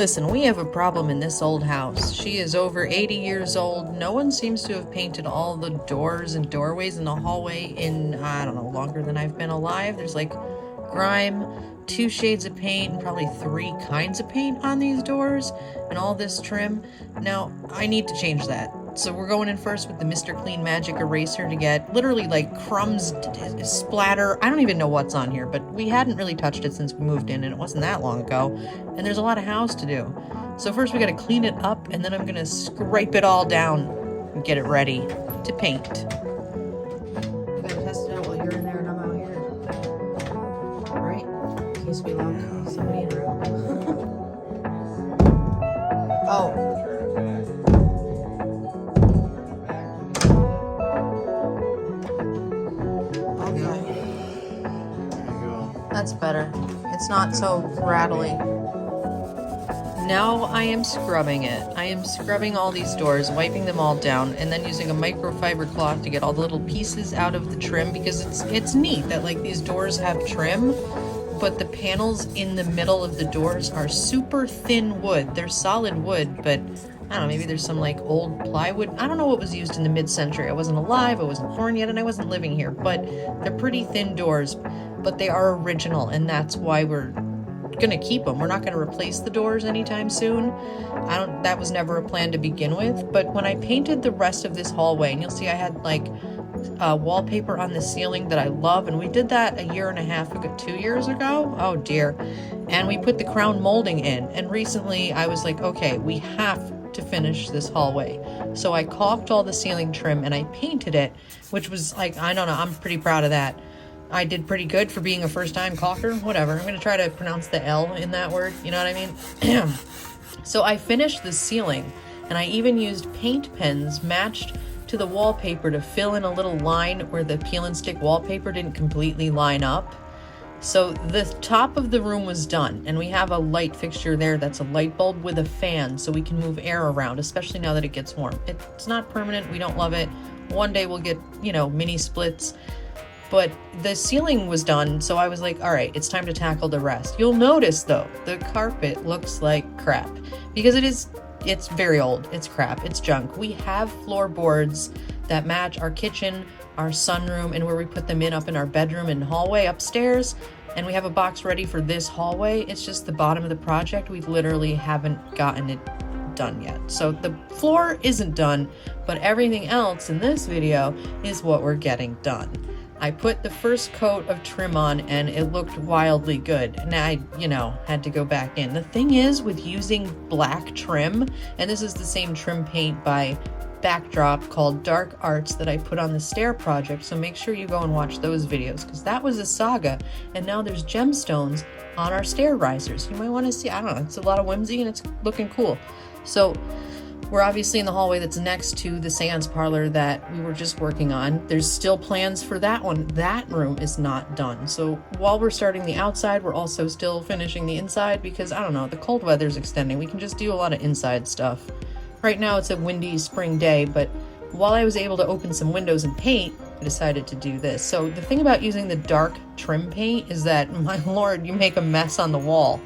Listen, we have a problem in this old house. She is over 80 years old. No one seems to have painted all the doors and doorways in the hallway in, I don't know, longer than I've been alive. There's like grime, 2 shades of paint, and probably 3 kinds of paint on these doors, and all this trim. Now, I need to change that. So we're going in first with the Mr. Clean Magic Eraser to get literally like crumbs, splatter. I don't even know what's on here, but we hadn't really touched it since we moved in, and it wasn't that long ago. And there's a lot of house to do. So first we got to clean it up, and then I'm going to scrape it all down and get it ready to paint. You gotta test it out while you're in there and I'm out here. Right? In case we lock somebody in the room. Oh. That's better. It's not so rattly. Now I am scrubbing it. I am scrubbing all these doors, wiping them all down, and then using a microfiber cloth to get all the little pieces out of the trim, because it's neat that like these doors have trim, but the panels in the middle of the doors are super thin wood. They're solid wood, but I don't know, maybe there's some like old plywood. I don't know what was used in the mid-century. I wasn't alive, I wasn't born yet, and I wasn't living here, but they're pretty thin doors. But they are original, and that's why we're gonna keep them. We're not gonna replace the doors anytime soon. That was never a plan to begin with. But when I painted the rest of this hallway, and you'll see I had like wallpaper on the ceiling that I love, and we did that a year and a half ago, 2 years ago. Oh dear. And we put the crown molding in, and recently I was like, okay, we have to finish this hallway. So I caulked all the ceiling trim and I painted it, which was like, I don't know, I'm pretty proud of that. I did pretty good for being a first-time caulker. Whatever. I'm going to try to pronounce the L in that word. You know what I mean? So I finished the ceiling, and I even used paint pens matched to the wallpaper to fill in a little line where the peel and stick wallpaper didn't completely line up. So the top of the room was done, and we have a light fixture there that's a light bulb with a fan, so we can move air around, especially now that it gets warm. It's not permanent. We don't love it. One day we'll get, mini splits. But the ceiling was done, so I was like, all right, it's time to tackle the rest. You'll notice, though, the carpet looks like crap. Because it's very old. It's crap. It's junk. We have floorboards that match our kitchen, our sunroom, and where we put them up in our bedroom and hallway upstairs. And we have a box ready for this hallway. It's just the bottom of the project. We literally haven't gotten it done yet. So the floor isn't done, but everything else in this video is what we're getting done. I put the first coat of trim on and it looked wildly good. And I, had to go back in. The thing is with using black trim, and this is the same trim paint by Backdrop called Dark Arts that I put on the stair project. So make sure you go and watch those videos, because that was a saga. And now there's gemstones on our stair risers. You might want to see, I don't know, it's a lot of whimsy and it's looking cool. So we're obviously in the hallway that's next to the seance parlor that we were just working on. There's still plans for that one. That room is not done. So while we're starting the outside, we're also still finishing the inside because, I don't know, the cold weather's extending. We can just do a lot of inside stuff. Right now it's a windy spring day, but while I was able to open some windows and paint, I decided to do this. So the thing about using the dark trim paint is that, my lord, you make a mess on the wall.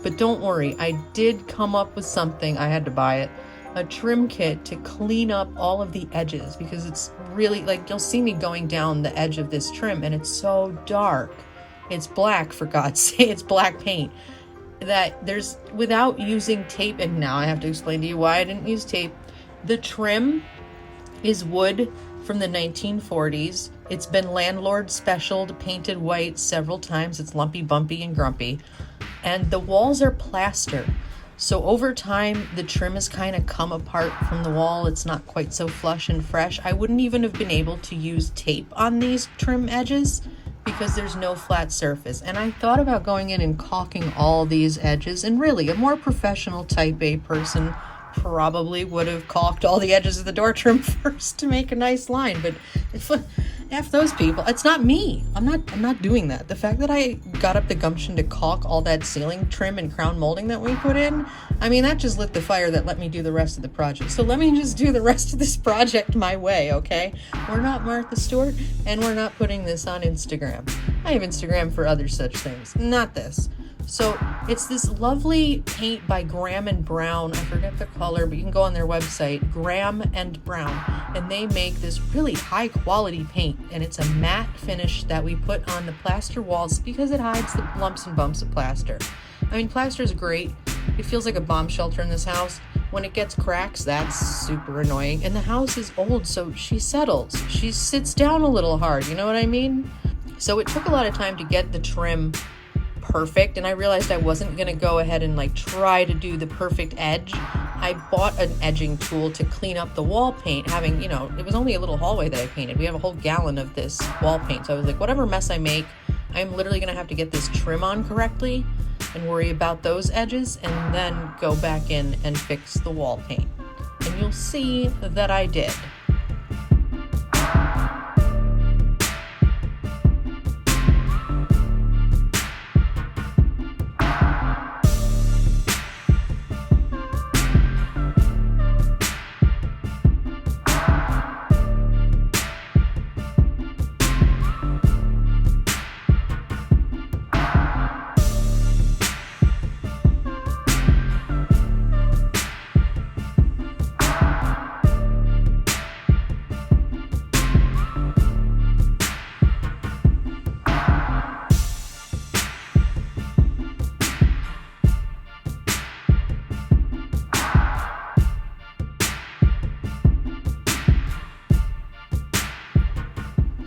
But don't worry, I did come up with something. I had to buy it. A trim kit to clean up all of the edges, because it's really like, you'll see me going down the edge of this trim and it's so dark. It's black, for God's sake. It's black paint that there's, without using tape, and now I have to explain to you why I didn't use tape. The trim is wood from the 1940s. It's been landlord specialed, painted white several times. It's lumpy, bumpy, and grumpy. And the walls are plaster. So over time, the trim has kind of come apart from the wall. It's not quite so flush and fresh. I wouldn't even have been able to use tape on these trim edges because there's no flat surface. And I thought about going in and caulking all these edges. And really, a more professional type A person probably would have caulked all the edges of the door trim first to make a nice line. But F those people. It's not me. I'm not doing that. The fact that I got up the gumption to caulk all that ceiling trim and crown molding that we put in, I mean, that just lit the fire that let me do the rest of the project. So let me just do the rest of this project my way, okay? We're not Martha Stewart, and we're not putting this on Instagram. I have Instagram for other such things, not this. So it's this lovely paint by Graham and Brown. I forget the color, but you can go on their website, Graham and Brown, and they make this really high quality paint, and it's a matte finish that we put on the plaster walls because it hides the lumps and bumps of plaster. I mean, plaster is great. It feels like a bomb shelter in this house. When it gets cracks, that's super annoying. And the house is old, so she settles. She sits down a little hard, you know what I mean? So it took a lot of time to get the trim perfect, and I realized I wasn't gonna go ahead and like try to do the perfect edge. I bought an edging tool to clean up the wall paint, having, you know, it was only a little hallway that I painted. We have a whole gallon of this wall paint, so I was like, whatever mess I make, I'm literally gonna have to get this trim on correctly and worry about those edges, and then go back in and fix the wall paint. And you'll see that I did.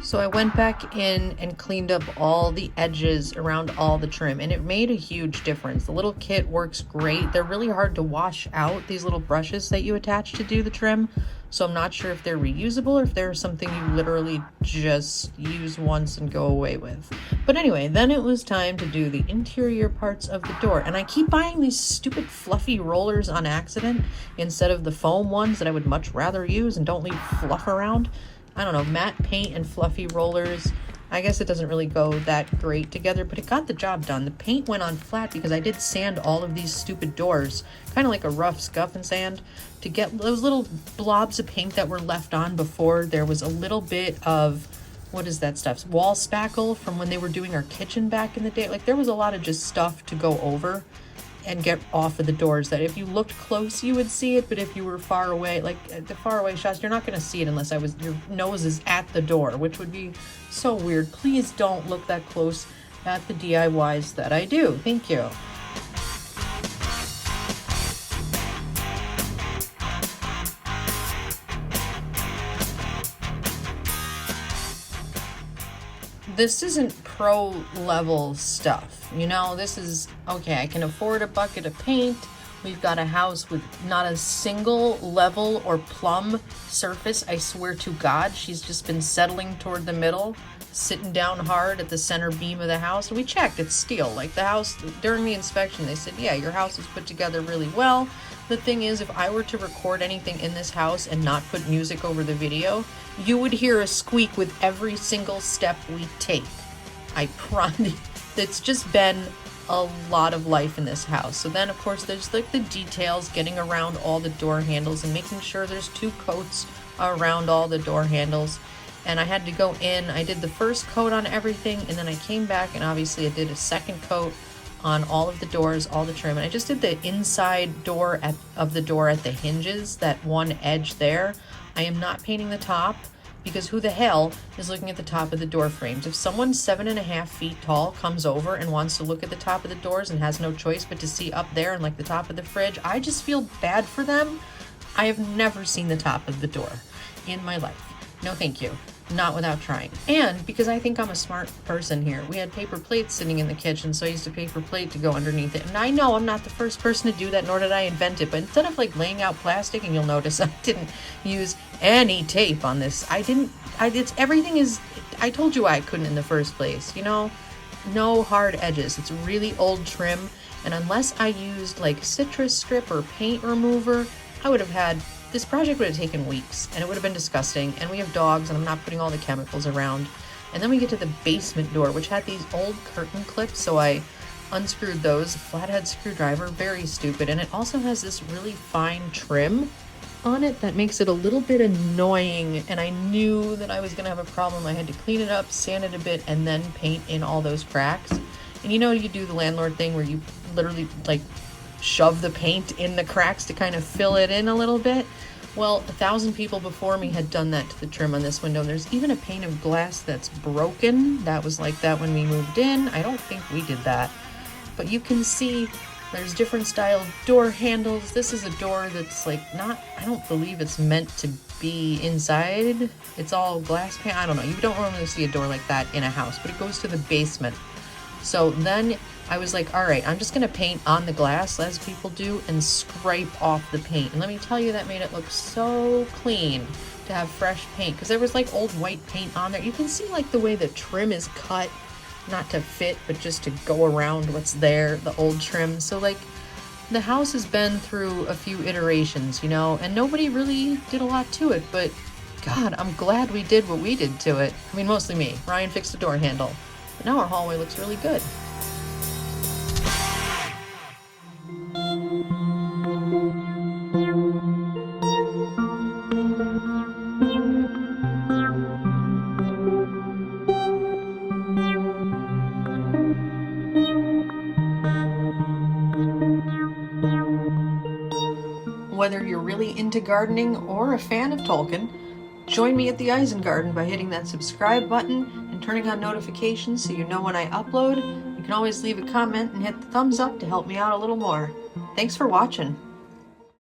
So I went back in and cleaned up all the edges around all the trim, and it made a huge difference. The little kit works great. They're really hard to wash out, these little brushes that you attach to do the trim. So I'm not sure if they're reusable or if they're something you literally just use once and go away with. But anyway, then it was time to do the interior parts of the door. And I keep buying these stupid fluffy rollers on accident instead of the foam ones that I would much rather use and don't leave fluff around. I don't know, matte paint and fluffy rollers. I guess it doesn't really go that great together, but it got the job done. The paint went on flat because I did sand all of these stupid doors, kind of like a rough scuff and sand, to get those little blobs of paint that were left on before. There was a little bit of, what is that stuff? Wall spackle from when they were doing our kitchen back in the day. Like, there was a lot of just stuff to go over and get off of the doors that if you looked close you would see it, but if you were far away, like the far away shots, you're not going to see it unless your nose is at the door, which would be so weird. Please don't look that close at the DIYs that I do. Thank you. This isn't pro level stuff, you know. This is okay. I can afford a bucket of paint. We've got a house with not a single level or plumb surface. I swear to God, she's just been settling toward the middle, sitting down hard at the center beam of the house. And we checked, it's steel. Like, the house, during the inspection, they said, yeah, your house is put together really well. The thing is, if I were to record anything in this house and not put music over the video, you would hear a squeak with every single step we take. I promise. It's just been a lot of life in this house. So then, of course, there's like the details, getting around all the door handles and making sure there's 2 coats around all the door handles. And I had to go in. I did the first coat on everything, and then I came back and obviously I did a second coat on all of the doors, all the trim. And I just did the inside door of the door at the hinges, that one edge there. I am not painting the top because who the hell is looking at the top of the door frames? If someone 7.5 feet tall comes over and wants to look at the top of the doors and has no choice but to see up there and like the top of the fridge, I just feel bad for them. I have never seen the top of the door in my life. No, thank you. Not without trying. And because I think I'm a smart person here, we had paper plates sitting in the kitchen, so I used a paper plate to go underneath it. And I know I'm not the first person to do that, nor did I invent it, but instead of like laying out plastic, and you'll notice I didn't use any tape on this. Everything is, I told you I couldn't in the first place, you know? No hard edges. It's really old trim, and unless I used like citrus strip or paint remover, I would have had, this project would have taken weeks, and it would have been disgusting. And we have dogs, and I'm not putting all the chemicals around. And then we get to the basement door, which had these old curtain clips, so I unscrewed those. Flathead screwdriver, very stupid. And it also has this really fine trim on it that makes it a little bit annoying. And I knew that I was going to have a problem. I had to clean it up, sand it a bit, and then paint in all those cracks. And you know, you do the landlord thing where you literally like shove the paint in the cracks to kind of fill it in a little bit. Well, 1,000 people before me had done that to the trim on this window. And there's even a pane of glass that's broken. That was like that when we moved in. I don't think we did that. But you can see there's different style door handles. This is a door that's like not, I don't believe it's meant to be inside. It's all glass pane. I don't know. You don't normally see a door like that in a house, but it goes to the basement. So then I was like, all right, I'm just gonna paint on the glass as people do and scrape off the paint. And let me tell you, that made it look so clean to have fresh paint, because there was like old white paint on there. You can see like the way the trim is cut, not to fit, but just to go around what's there, the old trim. So like the house has been through a few iterations, you know, and nobody really did a lot to it, but God, I'm glad we did what we did to it. I mean, mostly me. Ryan fixed the door handle. But now our hallway looks really good. Whether you're really into gardening or a fan of Tolkien, join me at the Eisengarden by hitting that subscribe button and turning on notifications so you know when I upload. You can always leave a comment and hit the thumbs up to help me out a little more. Thanks for watching.